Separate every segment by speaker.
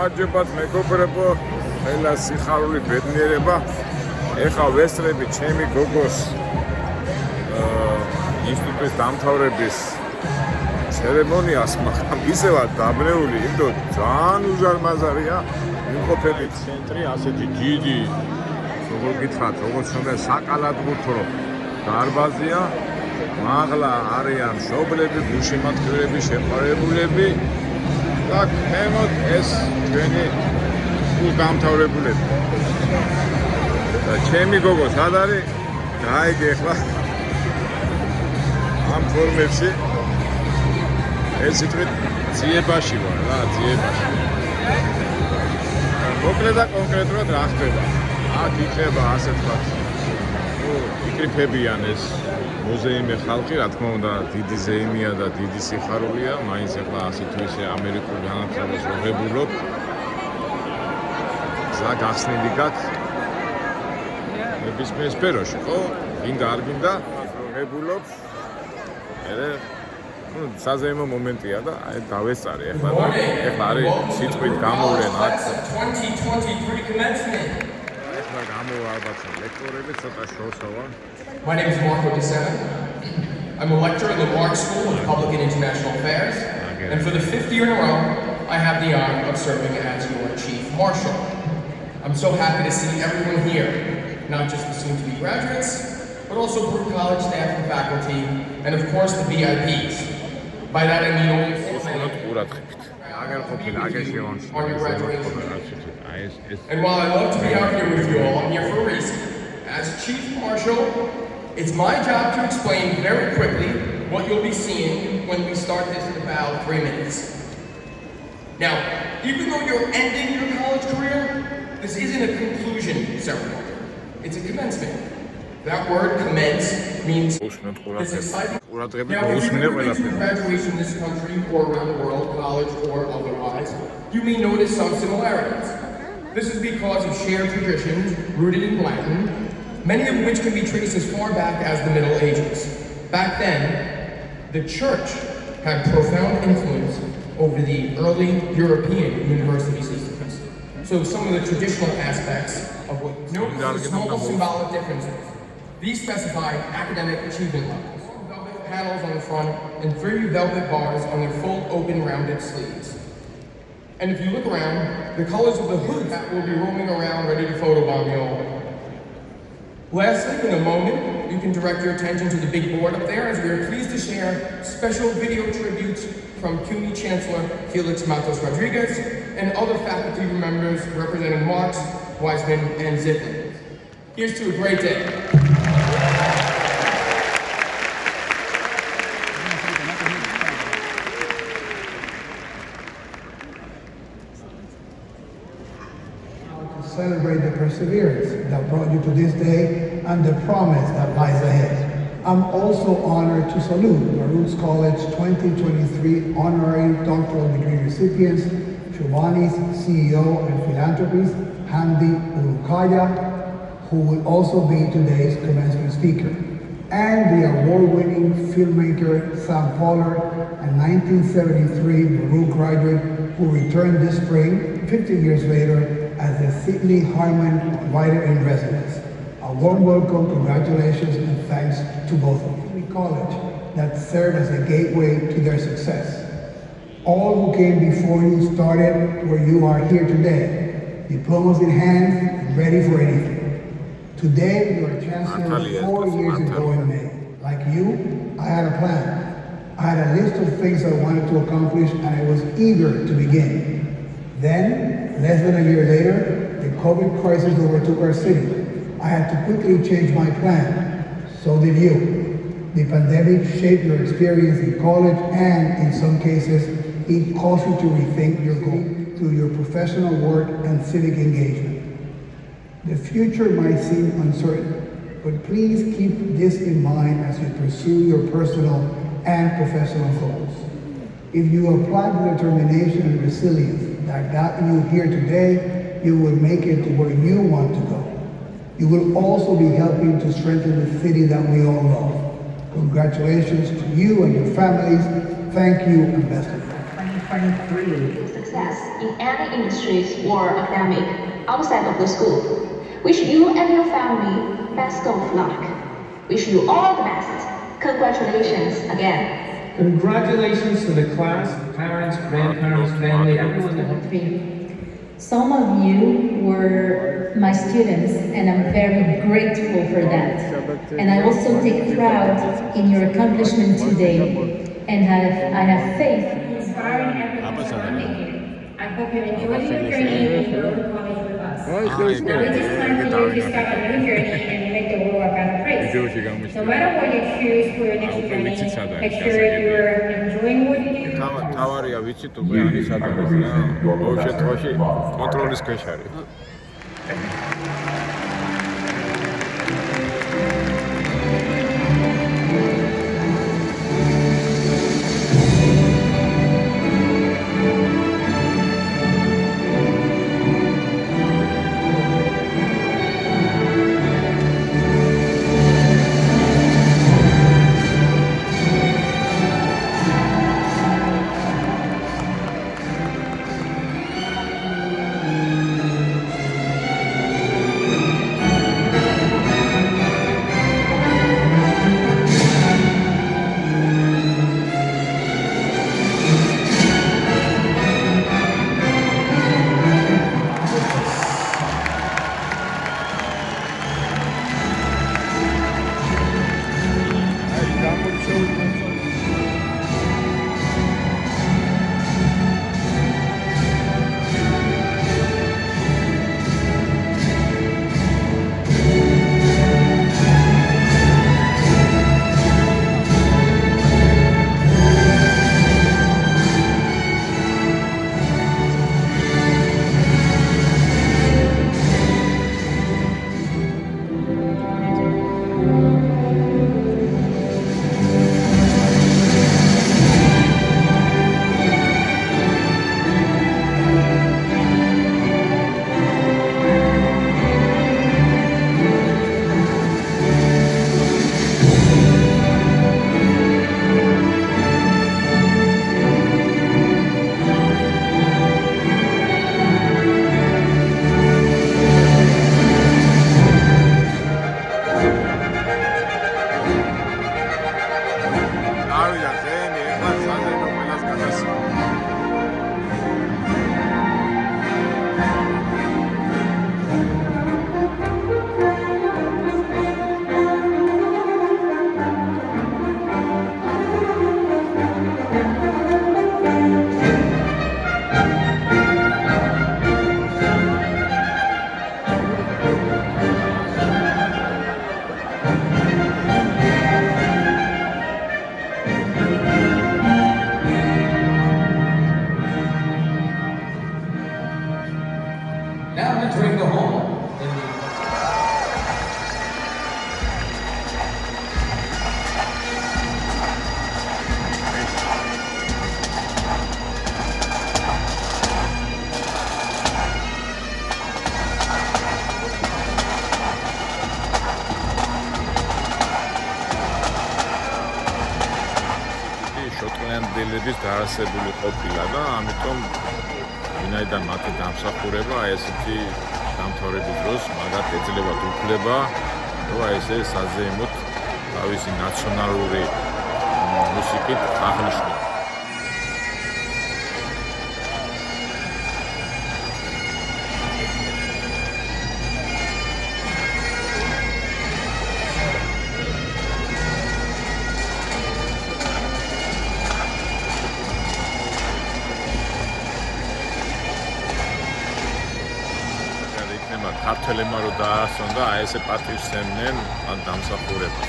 Speaker 1: გამარჯობათ მეგობრებო, ყველა სიხარული ბედნიერება. ეხლა ვესწრები ჩემი გოგოს ინსტიტუტის დამთავრების ცერემონიას, მაგრამ ისევად დაბნეული, იმიტომ ძალიან უზარმაზარია იმყოფებით ცენტრი, ასეთი დიდი, როგორ გითხრათ, როგორც უნდა საკალათბურთო დარბაზია. მაღლა არიან მშობლები, გულშემატკივრები, შეყვარებულები და ქვემოთ ეს ჩვენი დამთავრებულები. და ჩემი გოგო სად არის? გაიგე ახლა ამ ფორმებში ეს სიტყვით ძიებაში ვარ რა, ძიებაში. მოკლედ და კონკრეტულად რა ხდება? აქ იქნება ასე თქვა. იკრიფებიან ეს მუზეუმი ხალხი, რა თქმა უნდა, დიდი ზეიმია და დიდი სიხარულია, მაინც ახლა ასე თუ ისე ამერიკულ განათლებას ვღებულობ. გზა გახსნილი გაქვს ნებისმიერ სფეროში, ხო? გინდა არ გინდა, ვღებულობ. საზეიმო მომენტია და აი დავესწარი ახლა და ახლა არის სიტყვით გამოვლენ აქ.
Speaker 2: My name is Marco DeSena. I'm a lecturer in the Mark School of Public and International Affairs, and for the 5th year in a row, I have the honor of serving as your Chief Marshal. I'm so happy to see everyone here, not just the soon-to-be graduates, but also Brook College staff and faculty, and of course the VIPs. By that I mean only on your graduation. And while I love to be out here with you all, I'm here for a reason. As Chief Marshal, it's my job to explain very quickly what you'll be seeing when we start this in about 3 minutes. Now, even though you're ending your college career, this isn't a conclusion ceremony. It's a commencement. That word commence means this exciting. Now, if you've never been to graduation in this country or around the world, college or otherwise, you may notice some similarities. This is because of shared traditions rooted in Latin, many of which can be traced as far back as the Middle Ages. Back then, the church had profound influence over the early European university systems. So some of the traditional aspects of what notice the small symbolic differences. These specify academic achievement levels. Velvet panels on the front and 3 velvet bars on their full open rounded sleeves. And if you look around, the colors of the hood that will be roaming around ready to photobomb you all. Lastly, in a moment, you can direct your attention to the big board up there as we are pleased to share special video tributes from CUNY Chancellor Felix Matos Rodriguez and other faculty members representing Marx, Weizmann, and Zipman. Here's to a great day.
Speaker 3: Celebrate the perseverance that brought you to this day and the promise that lies ahead. I'm also honored to salute the Roots College 2023 honorary doctoral degree recipients, Shivani's CEO and philanthropist, Hamdi Urukaya, who will also be today's commencement speaker, and the award-winning filmmaker Sam Pollard, a 1973 Baruch graduate who returned this spring, 50 years later, as the Sidney Harman Writer in Residence. A warm welcome, congratulations, and thanks to both of you. College that served as a gateway to their success. All who came before you started where you are here today, diplomas in hand, ready for anything. Today, you are chancellor 4 years ago in May. Like you, I had a plan. I had a list of things I wanted to accomplish, and I was eager to begin. Then, less than a year later, the COVID crisis overtook our city. I had to quickly change my plan. So did you. The pandemic shaped your experience in college and, in some cases, it caused you to rethink your goal through your professional work and civic engagement. The future might seem uncertain, but please keep this in mind as you pursue your personal and professional goals. If you apply the determination and resilience that got you here today, you will make it to where you want to go. You will also be helping to strengthen the city that we all love. Congratulations to you and your families. Thank you and best of luck.
Speaker 4: 2023. Success in any industries or academic outside of the school. Wish you and your family best of luck. Wish you all the best. Congratulations again.
Speaker 5: Congratulations to the class, parents, grandparents, family, everyone that helped me.
Speaker 6: Some of you were my students, and I'm very grateful for that. And I also take pride in your accomplishment today, and I have faith in inspiring everyone to make it. I hope you're enjoying your journey in Global College with us. Now it is time for you to start a new journey and make the world a better place. No matter what you choose for your next journey, make sure you're enjoying what you do.
Speaker 1: თავარია ვიცით უკვე არის სადღაც რა. ყოველ შემთხვევაში კონტროლის ქვეშ არის.
Speaker 2: Now entering the hall.
Speaker 1: შოტლანდიელების დაარსებული ყოფილა და ამიტომ ვინაიდან მათი დამსახურება აი ესეთი დამთავრების დროს მაგათ ეძლებათ უფლება, რომ აი ესე საზეიმოდ თავისი ნაციონალური მუსიკით აღნიშნონ. ქართველებმა რო დაასწრონ და აი ესე პატივსცემდნენ ამ დამსახურებას.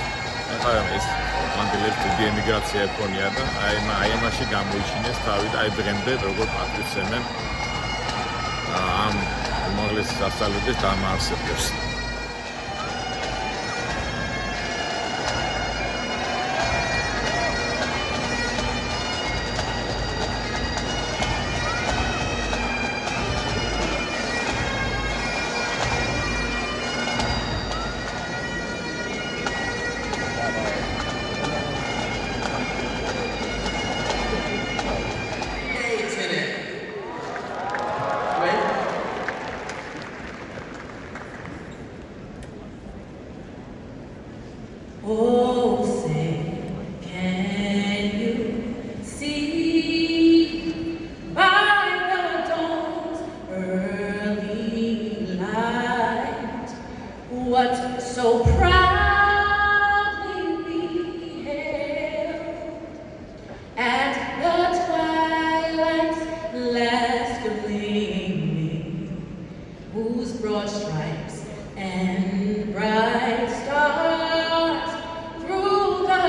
Speaker 1: ეხლა ეს ანგლიელებს დიდი ემიგრაცია ექონია და აი ამაში გამოიჩინეს თავი და აი დღემდე როგორ პატივსცემენ ამ უმაღლესი სასწავლებლის დამაარსებლებს.
Speaker 7: Oh, say, can you see by the dawn's early light what so proudly we hailed at the twilight's last gleaming, whose broad stripes and bright stars through the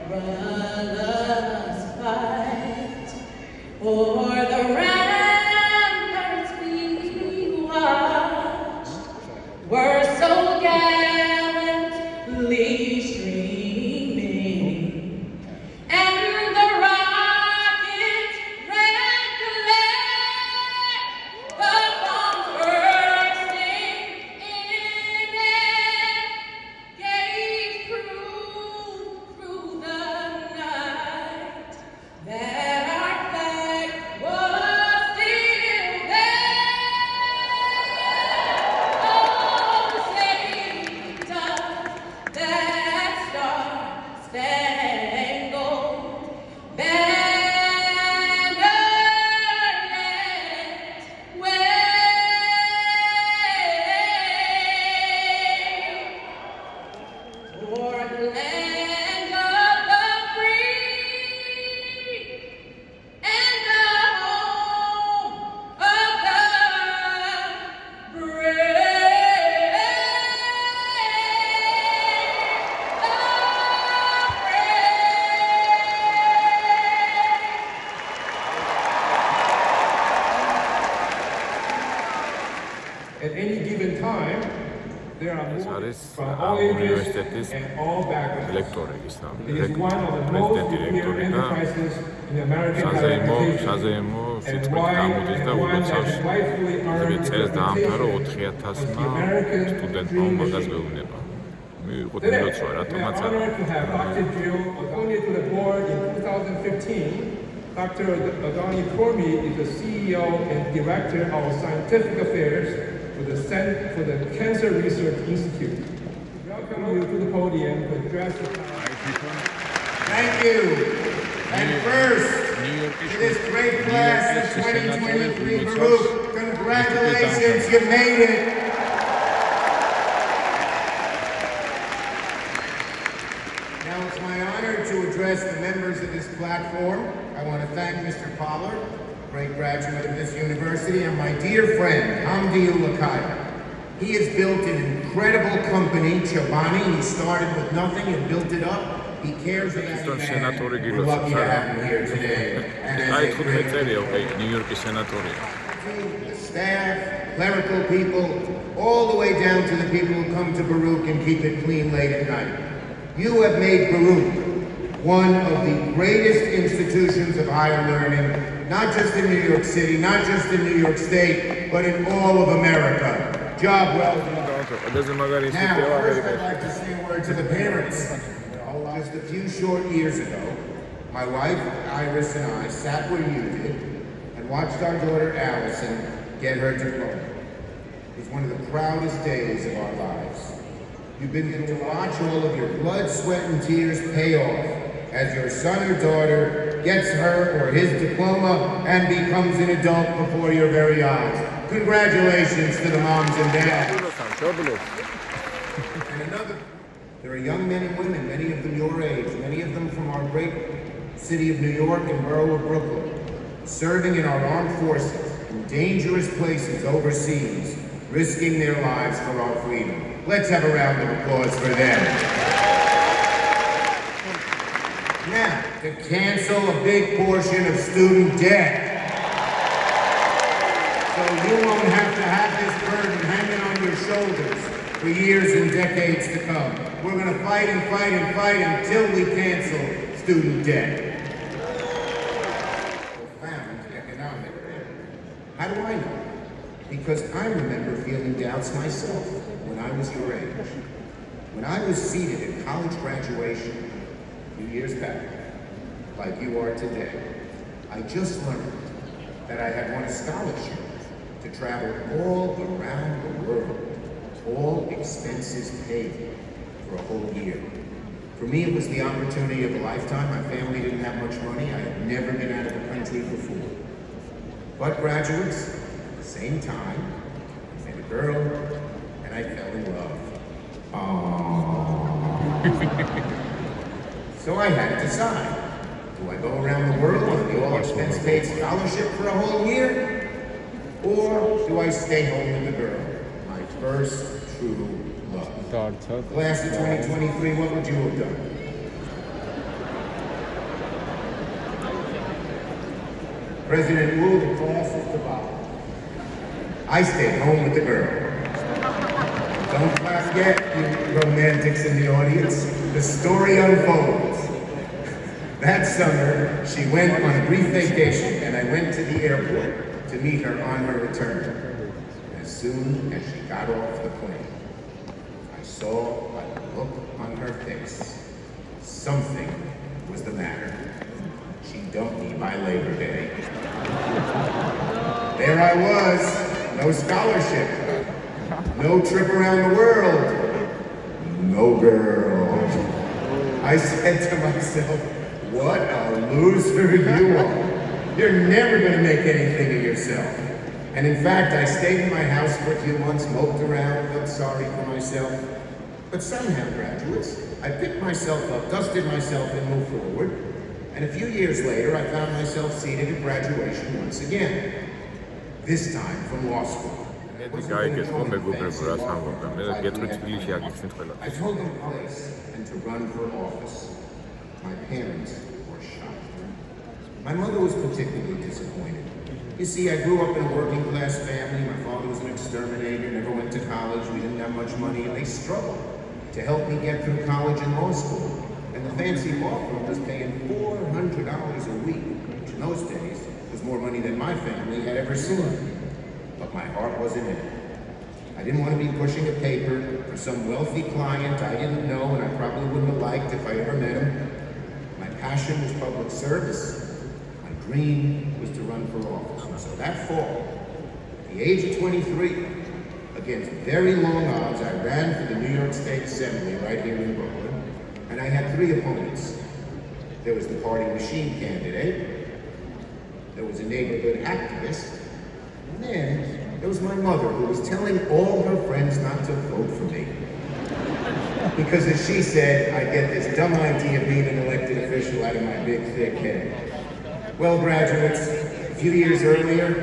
Speaker 7: perilous fight o'er the ramparts we watched were so gallantly streaming, and the rocket's red glare, the bombs bursting in air, gave proof through the night that our flag was still there. Oh, say does that star-spangled banner yet wave o'er the land of the free and the home of the brave?
Speaker 8: At any given time, there are
Speaker 1: ეს
Speaker 8: more
Speaker 1: არის
Speaker 8: from all ages
Speaker 1: უნივერსიტეტის
Speaker 8: and all backgrounds.
Speaker 1: ლექტორი ის
Speaker 8: It is one of the most
Speaker 1: პრეზიდენტი
Speaker 8: premier
Speaker 1: რექტორი და
Speaker 8: enterprises in American higher education,
Speaker 1: საზეიმო
Speaker 8: and
Speaker 1: სიტყვით
Speaker 8: why
Speaker 1: გამოდის და
Speaker 8: and one that
Speaker 1: უგოცავს
Speaker 8: rightfully earned
Speaker 1: წელს
Speaker 8: the
Speaker 1: დაამთავრა
Speaker 8: reputation
Speaker 1: 4,000-მა
Speaker 8: of the American
Speaker 1: სტუდენტმა
Speaker 8: dream
Speaker 1: მაგას
Speaker 8: machine.
Speaker 1: მეუბნება. მივიღოთ
Speaker 8: Today,
Speaker 1: მილოცვა
Speaker 8: we
Speaker 1: რატომაც
Speaker 8: are honored to have Dr. Jill Adoni to the board in 2015. Dr. Adoni Tormi is the CEO and Director of Scientific Affairs for the Cancer Research Institute. Welcome you to the podium to address the
Speaker 9: Thank you. And first, to this great class of 2023 Baruch, congratulations, you made it. Now it's my honor to address the members of this platform. I want to thank Mr. Pollard, great graduate of this university, and my dear friend, Hamdi Ulakaya. He has built an incredible company, Chobani. He started with nothing and built it up. He cares about
Speaker 1: სენატორი
Speaker 9: humanity. We're lucky to have him here today. And as
Speaker 1: აი
Speaker 9: a
Speaker 1: 15
Speaker 9: great
Speaker 1: წელია უკვე ნიუ-იორკის სენატორია.
Speaker 9: the staff, clerical people, all the way down to the people who come to Baruch and keep it clean late at night. You have made Baruch one of the greatest institutions of higher learning, not just in New York City, not just in New York State, but in all of America. Job well done. Now, first I'd like to say a word to the parents. Just a few short years ago, my wife, Iris, and I sat where you did and watched our daughter, Allison, get her diploma. It was one of the proudest days of our lives. You've been able to watch all of your blood, sweat, and tears pay off as your son or daughter gets her or his diploma and becomes an adult before your very eyes. Congratulations to the moms and dads. And another, there are young men and women, many of them your age, many of them from our great city of New York and borough of Brooklyn, serving in our armed forces in dangerous places overseas, risking their lives for our freedom. Let's have a round of applause for them. Now, to cancel a big portion of student debt, so you won't have to have this burden hanging on your shoulders for years and decades to come. We're going to fight and fight and fight until we cancel student debt. Profound economic debt. How do I know? Because I remember feeling doubts myself when I was your age. When I was seated at college graduation a few years back, like you are today, I just learned that I had won a scholarship to travel all around the world, all expenses paid, for for a whole year. For me, it was the opportunity of a lifetime. My family didn't have much money. I had never been out of the country before. But graduates, at the same time, I met a girl and I fell in love. So I had to decide. Do I go around the world on the all-expense-paid scholarship for a whole year? Or do I stay home with the girl? My first true love. Class of 2023, what would you have done? President Wu, the class is divided. I stayed home with the girl. Don't clap yet, you romantics in the audience. The story unfolds. That summer, she went on a brief vacation, and I went to the airport to meet her on her return. As soon as she got off the plane, I saw by the look on her face, something was the matter. She dumped me by Labor Day. There I was, no scholarship, no trip around the world, no girl. I said to myself, what a loser you are. You're never going to make anything of yourself. And in fact, I stayed in my house for a few months, moped around, felt sorry for myself. But somehow, graduates, I picked myself up, dusted myself, and moved forward. And a few years later, I found myself seated at graduation once again. This time from law school. I told them place and to run for office. My parents were shocked. My mother was particularly disappointed. You see, I grew up in a working class family. My father was an exterminator, never went to college. We didn't have much money, and they struggled to help me get through college and law school. And the fancy law firm was paying $400 a week, which in those days was more money than my family had ever seen. But my heart wasn't in it. I didn't want to be pushing a paper for some wealthy client I didn't know and I probably wouldn't have liked if I ever met him. My passion was public service. My dream was to run for office. And so that fall, at the age of 23, against very long odds, I ran for the New York State Assembly right here in Brooklyn. And I had three opponents. There was the party machine candidate. There was a neighborhood activist. And then there was my mother, who was telling all her friends not to vote for me. Because as she said, I get this dumb idea of being an elected official out of my big, thick head. Well, graduates, a few years earlier,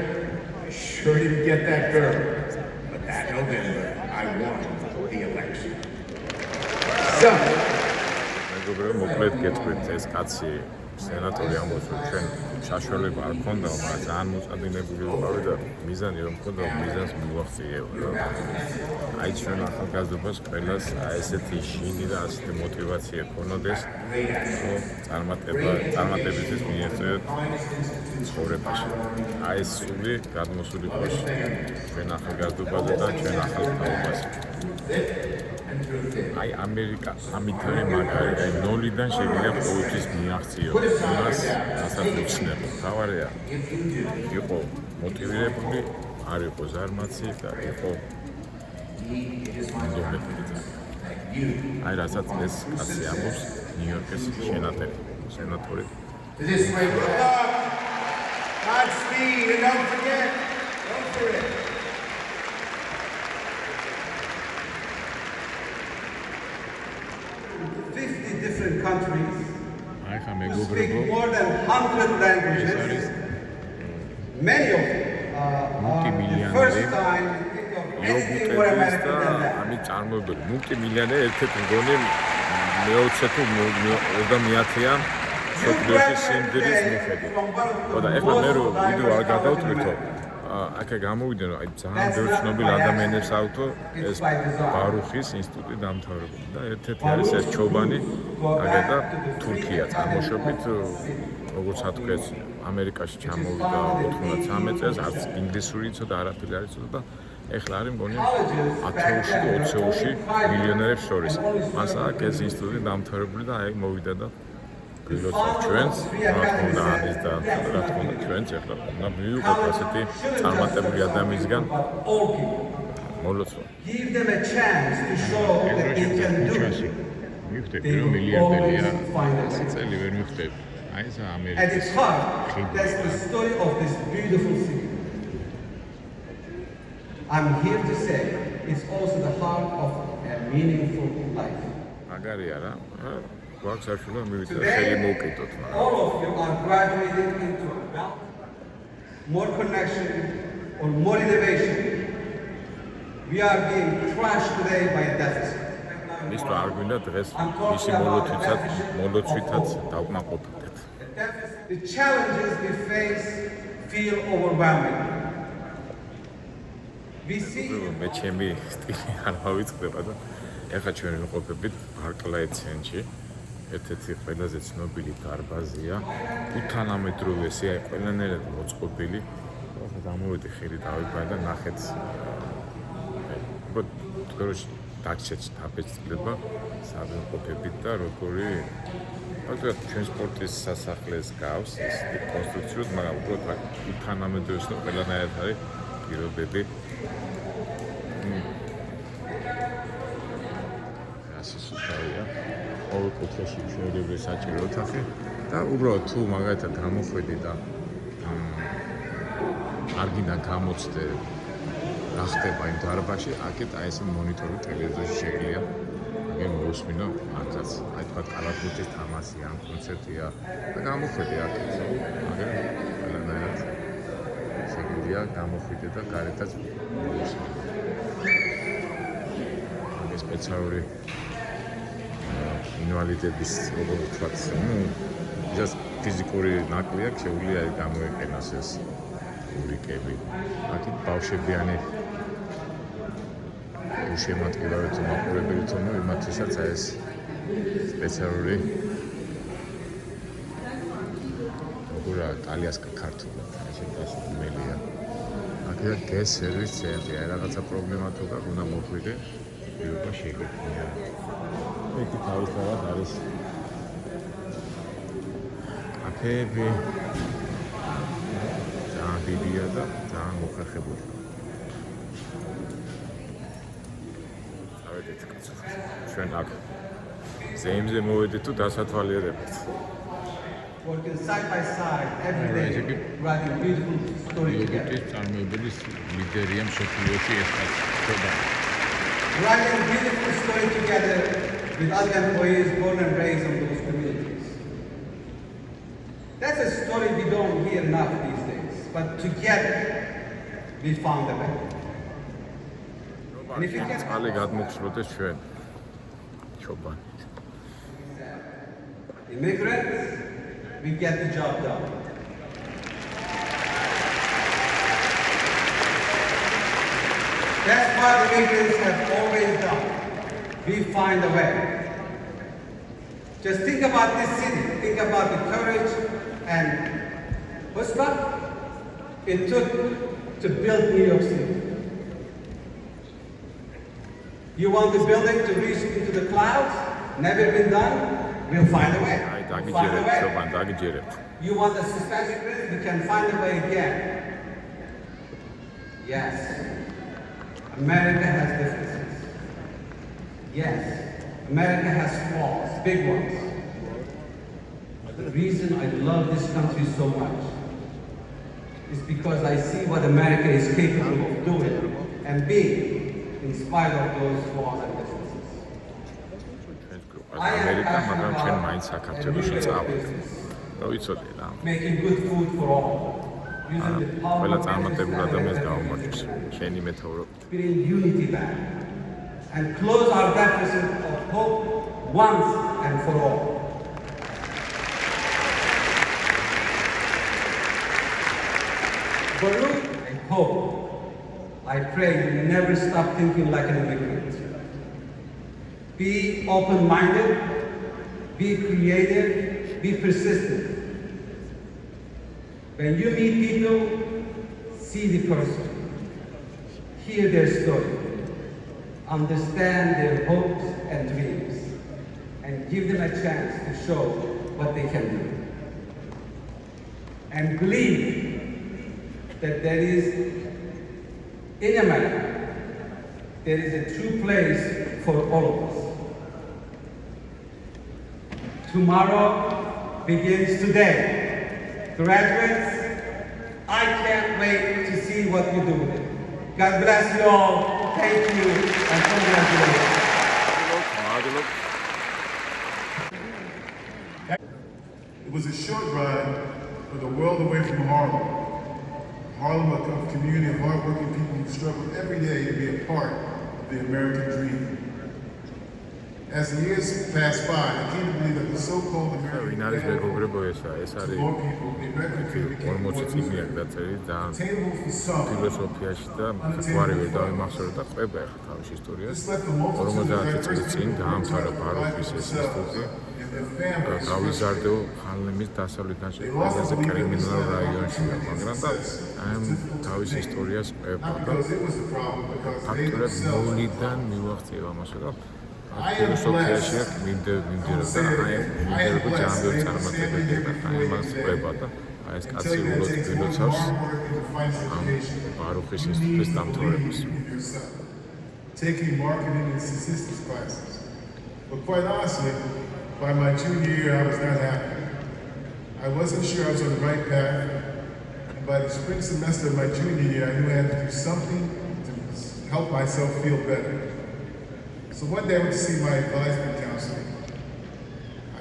Speaker 9: I sure didn't get that girl. But that November, I won the election. So,
Speaker 1: სენატორი ამბობს, რომ ჩვენ საშუალება არ ქონდა, მაგრამ ძალიან მოწადინებული ვიყავი და მიზანი რომ ქონდა, მიზანს მივახციეო. აი ჩვენ ახალგაზრდობას ყველას ესეთი შინი და ასეთი мотиваცია ქონოდეს, რომ წარმატებისთვის მიეწევათ ცხოვრებაში. აი ეს სული გადმოსული ყოში ჩვენ ახალგაზრდობაზე და ჩვენ ახალ თაობაზე. აი ამერიკა ამით არის მაგარი, აი ნოლიდან შეიძლება ყოველთვის მიაღწიო იმას, რასაც უცნებო. თავარია იყო მოტივირებული, არ იყო ზარმაცი და იყო ინდომეტრი. აი რასაც ეს კაცი ამბობს ნიუ-იორკის სენატორი.
Speaker 9: Godspeed, and don't forget, don't
Speaker 10: 50 different countries, speak more than 100 languages. Many of them the first time think of anything more American than that.
Speaker 1: ამით წარმოებული მულტიმილიონერი ერთ-ერთი მგონი მეოცე თუ 50-ია სოფლიოში სიმდიდრის მიხედვით. და ეხლა მე რო ვიდეო არ გადავტვირთო, აქ გამოვიდნენ, აი ძალიან ბევრი ცნობილი ადამიანებს ავთო ეს ბარუხის ინსტიტუტი დამთავრებული და ერთ-ერთი არის ეს ჩობანი აგეთა თურქია წარმოშობით, როგორც ათქვეს, ამერიკაში ჩამოვიდა 93 წელს, არც ინგლისური იცოდა, არაფერი არ იცოდა და ეხლა არის მგონი 10-ში და 20-ში მილიონერებს შორის. მას აქ ეს ინსტიტუტი დამთავრებული და აი მოვიდა და გილოცა ჩვენს, რა თქმა უნდა, არის და რა თქმა უნდა ჩვენც ეხლა უნდა მივიღოთ ასეთი წარმატებული ადამიანისგან მოლოცვა.
Speaker 10: Give them a chance to show that they can do it.
Speaker 1: მივხვდები რომ მილიარდელია წელი ვერ მივხვდები. აი ეს
Speaker 10: At
Speaker 1: ამერიკის
Speaker 10: its heart, that's the story of this beautiful city. I'm here to say it's also the heart of a meaningful life.
Speaker 1: მაგარია რა. გვაქვს საშუალო მივიდა ხელი მოვკიდოთ.
Speaker 10: All of you are graduating into a wealth, more connection, or more innovation. We are being crushed today by a deficit.
Speaker 1: ის თუ არ გვინდა დღეს მისი მოლოცვითაც დავკმაყოფილდეთ.
Speaker 10: The challenges we face feel overwhelming. We see
Speaker 1: მე ჩემი სტილი არ მოვიწყდება და ეხლა ჩვენ ვიმყოფებით ბარკლაი ცენტრში. ერთ-ერთი ყველაზე ცნობილი დარბაზია, უთანამედროვესი, აი ყველანაირად მოწყობილი. ახლა გამოვიდი ხელი დავიბარე და ნახეთ. უბრალოდ დაგჭერთ დაბეჭდილება საბუნებებით და როგორი ფაქტობრივად ჩვენ სპორტის სასახლეს გავს ეს კონსტრუქციად, მაგრამ უბრალოდ უთანამედროვესი და ყველანაირად არის პირობები. ასე სულ ყოველ კუთხეში შეიძლება საჭირო ოთახი და უბრალოდ თუ მაგალითად გამოხვედი და არ გინდა გამოცდე რა ხდება იმ დარბაზში, აქეთ აი ეს მონიტორი ტელევიზორში შეგვიძლია მე მოვუსმინო აქაც. აი თქვა კალათბურთის თამაშია, ან კონცერტია და გამოხვედი აქეთ, მაგრამ ყველანაირად შეგვიძლია გამოხვიდე და გარეთაც მოვუსმინო. ეს სპეციალური ინვალიდების როგორ ვთქვათ, ის ფიზიკური ნაკლი აქვს, შეუძლია გამოიყენოს ეს ურიკები. აქეთ ბავშვებიანი უშემატკივარი თუ მაყურებელი თუ იმათვისაც აი ეს სპეციალური როგორა ტალიასკა ქართულად, ესე დასაქმელია. აქეთ გეს სერვის ცენტრი, აი რაღაცა პრობლემა თუ გაქვს, უნდა მოხვიდე, პირობა შეგექმნია. ერთი თავისთავად არის კაფეები ძალიან დიდია და ძალიან მოხერხებული. წავედით კაცო, ჩვენ აქ ზეიმზე მოვედით თუ დასათვალიერებთ.
Speaker 10: Working side by side every day, writing beautiful stories together.
Speaker 1: წარმოებების ლიდერია მსოფლიოში ეს ხდება.
Speaker 10: Writing beautiful story together with other employees born and raised in those communities. That's a story we don't hear enough these days, but together we found a way. And if you can
Speaker 1: წყალი გადმოგსვლოდეს ჩვენ ჩობანი.
Speaker 10: immigrants, we get the job done. That's what immigrants have always done. We find a way. Just think about this city. Think about the courage and chutzpah it took to build New York City. You want the building to reach into the clouds? Never been done? We'll find a way. Find a way. You want a systemic risk? We can find a way again. Yes. America has differences. Yes, America has flaws, big ones. But the reason I love this country so much is because I see what America is capable of doing and being in spite of those flaws and differences. I am passionate about making good food for all.
Speaker 1: ყველა წარმატებულ ადამიანს გავუმარჯოს. შენი მეთაურობით.
Speaker 10: Bring unity back and close our deficit of hope once and for all. Baruch, I hope, I pray you never stop thinking like an immigrant. Be open-minded, be creative, be persistent. When you meet people, see the person, hear their story, understand their hopes and dreams, and give them a chance to show what they can do. And believe that there is in America there is a true place for all of us. Tomorrow begins today. Graduates, I can't wait to see what you do with it. God bless you all. Thank you and congratulations.
Speaker 11: It was a short ride, but a world away from Harlem. Harlem, a community of hardworking people who struggle every day to be a part of the American dream. As the years pass by, I can't believe that the so-called American more people, the record became more attainable for some. This left a multitude of diverse people
Speaker 1: გავიზარდო ხალემის დასავლეთ ნაწილში ყველაზე კრიმინალურ რაიონში, მაგრამ და ამ თავის ისტორიას ყვება და ფაქტურად მოვლიდან მივახციე ამასო და ფილოსოფიაში მიმდევრობა ჯანმრთელობის წარმატებები და ამას ყვება და ეს კაცი უბრალოდ გილოცავს ამ ბარუხის ინსტიტუტის დამთავრებას.
Speaker 11: Taking marketing and statistics classes. But quite honestly, by my junior year, I was not happy. I wasn't sure I was on the right path. And by the spring semester of my junior year, I knew I had to do something to help myself feel better. So one day I went to see my advisement counselor.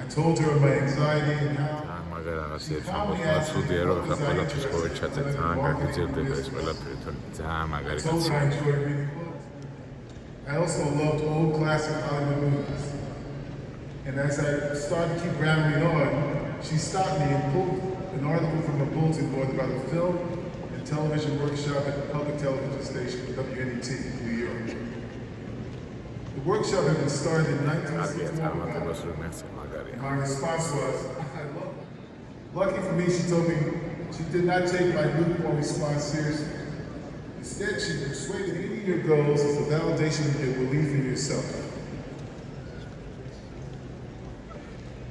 Speaker 11: I told her of my anxiety and how I also loved old classic Hollywood movies. And as I started to keep rambling on, she stopped me and pulled an article from a bulletin board about a film and television workshop at the public television station WNET in New York. The workshop had been started in 1964. My response was, I love it. Lucky for me, she told me she did not take my lukewarm response seriously. Instead, she persuaded meeting your goals as a validation of your belief in yourself.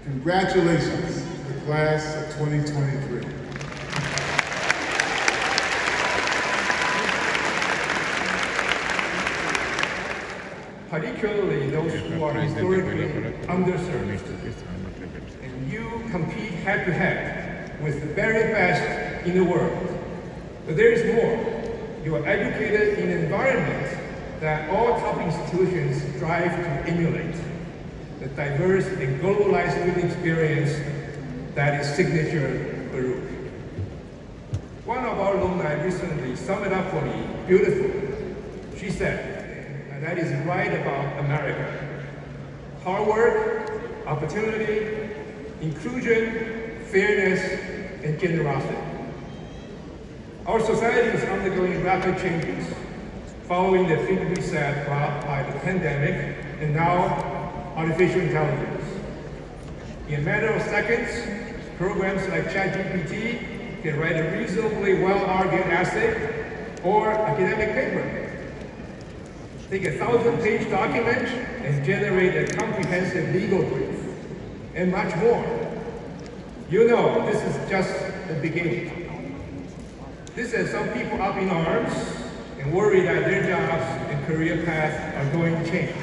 Speaker 11: Congratulations, the class of 2023.
Speaker 8: Particularly those who are historically underserved. And you compete head-to-head with the very best in the world. But there is more. You are educated in an environment that all top institutions strive to emulate. The diverse and globalized living experience that is signature Baruch. One of our alumni recently summed it up for me beautifully. She said, and that is right about America. Hard work, opportunity, inclusion, fairness, and generosity. Our society is undergoing rapid changes following the big reset brought by the pandemic and now artificial intelligence. In a matter of seconds, programs like ChatGPT can write a reasonably well-argued essay or academic paper. Take a 1,000-page document and generate a comprehensive legal brief, and much more. You know, this is just the beginning. This has some people up in arms and worried that their jobs and career paths are going to change.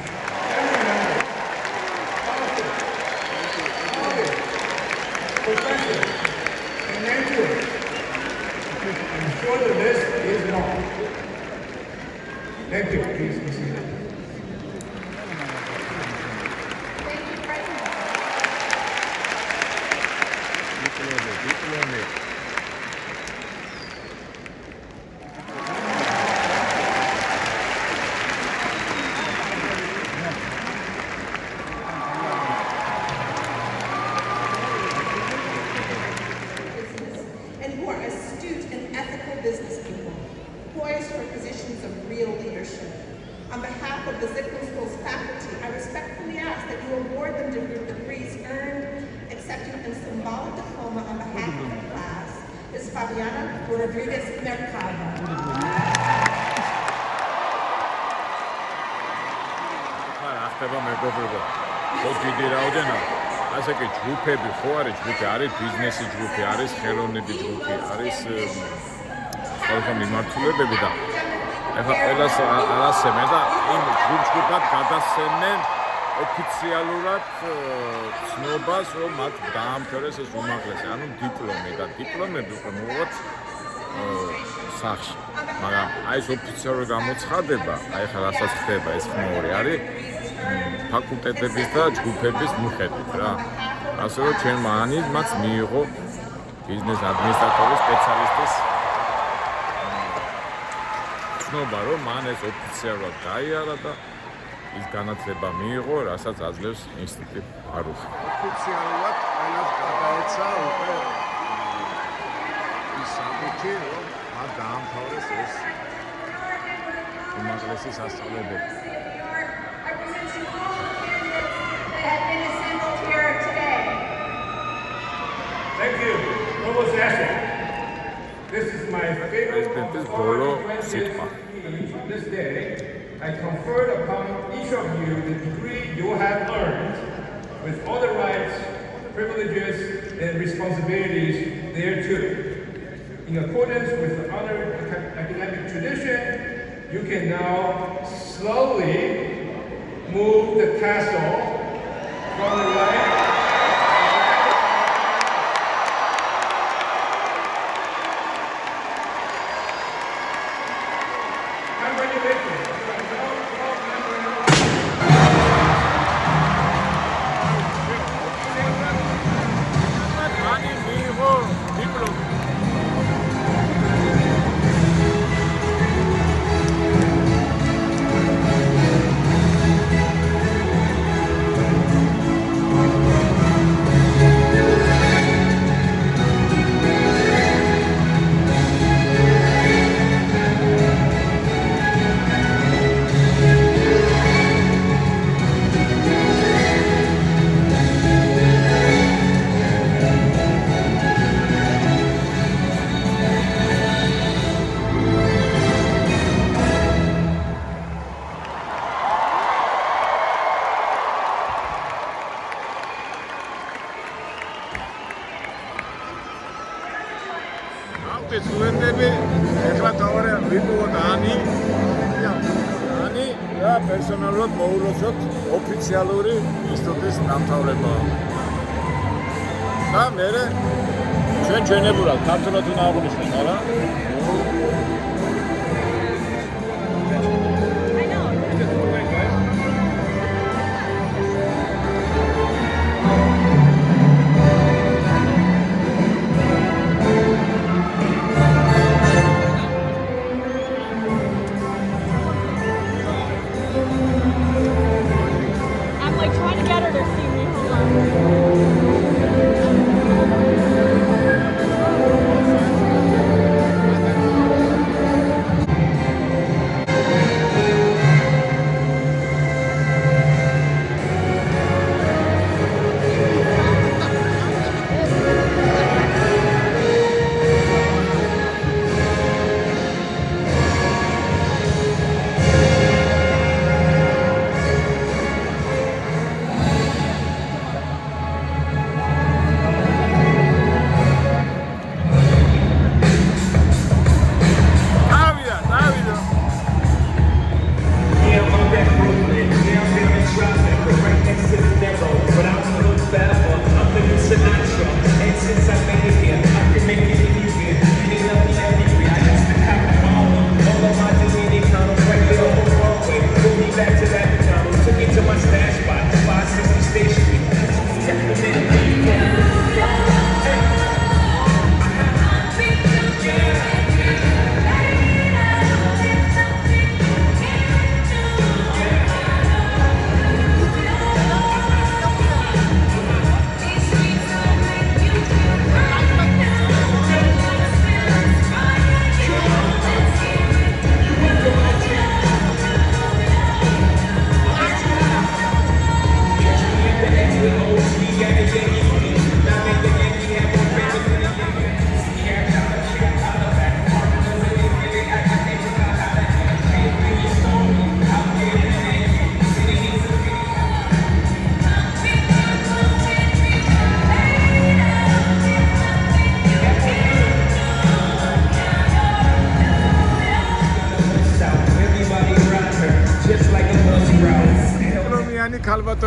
Speaker 8: Professor and mentor. I'm sure the list is long. Thank you. Please be seated.
Speaker 1: ასაკი ჯგუფები ხო არის ჯგუფი არის ბიზნესის ჯგუფი არის ხელოვნების ჯგუფი არის სხვადასხვა მიმართულებები და ეხლა ყველას არასემენ და იმ ჯგუფად გადასცემენ ოფიციალურად ცნობას, რომ მათ დაამთავრეს ეს უმაღლესი, ანუ დიპლომი და დიპლომები უკვე მოვა სახში. მაგრამ აი ეს ოფიციალური გამოცხადება, აი ხა რასაც ხდება ეს მეორე არის ფაკულტეტების და ჯგუფების მიხედვით რა. ასე რომ ჩემმა ანიმაც მიიღო ბიზნეს ადმინისტრატორის სპეციალისტის ცნობა, რომ მან ეს ოფიციალურად გაიარა და ის განათლება მიიღო, რასაც აძლევს ინსტიტუტი ბარუხი.
Speaker 12: ოფიციალურად ყველას გადაეცა უკვე ის საკუთი, რომ მათ დაამთავრეს ეს უმაღლესი სასწავლებელი.
Speaker 8: Thank you. Provost Asher. This is my favorite this day. I conferred upon each of you the degree you have earned with all the rights, privileges, and responsibilities thereto. In accordance with the honored academic tradition, you can now slowly move the tassel from the right
Speaker 12: სტუდენტები ეხლა თავარი ვიპოვოთ ანი და პერსონალურად მოულოცოთ ოფიციალური ინსტიტუტის დამთავრება. და მე ჩვენებურად ქართულად უნდა აღვნიშნოთ, არა?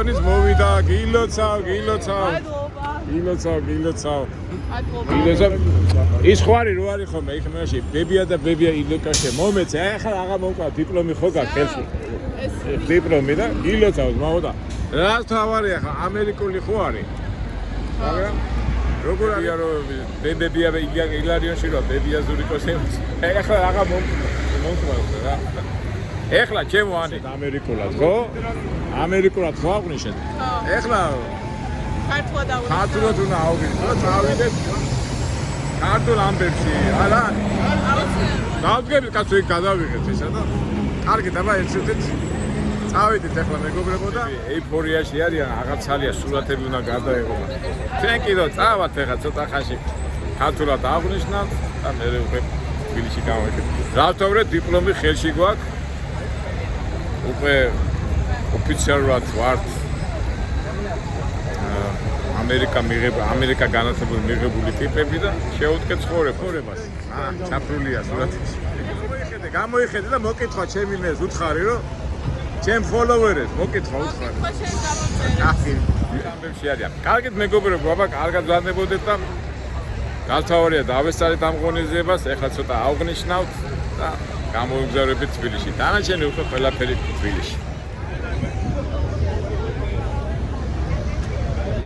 Speaker 1: სეზონის მოვიდა, გილოცავ. ის ხوارი რო არის ხოლმე იქ მეში ბებია და ბებია ილოკაშე მომეც ახლა აღარ მოვკვა დიპლომი ხო გაქვს ხელში დიპლომი და გილოცავს მოვიდა რა თავარია ხა ამერიკული ხო არის მაგრამ როგორ არის რომ ბებია ილარიონში რო ბებია ზურიკოსი ახლა აღარ მოვკვა რა ახლა ჩემო ანი ამერიკულად ხო ამერიკულად ხო აღნიშნეთ ახლა ქართულად უნდა ავიღო წავიდეთ ქართულ ამბებში არა დავდგებით კაცო იქ გადავიღეთ ისა და კარგი დაბა ერთერთით წავიდეთ ახლა მეგობრებო და ეიფორიაში არიან აღაცალია სურათები უნდა გადაეღო ჩვენ კიდო წავალთ ახლა ცოტა ხანში ქართულად აღნიშნავთ და მე უკვე თბილისში გავაკეთე რავთავრე დიპლომი ხელში გვაქვს უკვე ოფიციალურად ვართ ამერიკა განათლებული მიღებული ტიპები და შეუდგეთ ცხოვრებას. ჩაფრულია სურათებში. გამოიხედე და მოკითხვა ჩემი მეს უთხარი რომ ჩემ ფოლოვერებს მოკითხვა უთხარი. ამბებში არიან. კარგით მეგობრებო, აბა კარგად ვანებოდეთ და გავთავარია დავესწარით ამ ღონისძიებას, ეხლა ცოტა ავღნიშნავთ და გამოვიგზავნებით თბილისში. დანარჩენი უკვე ყველაფერი თბილისში.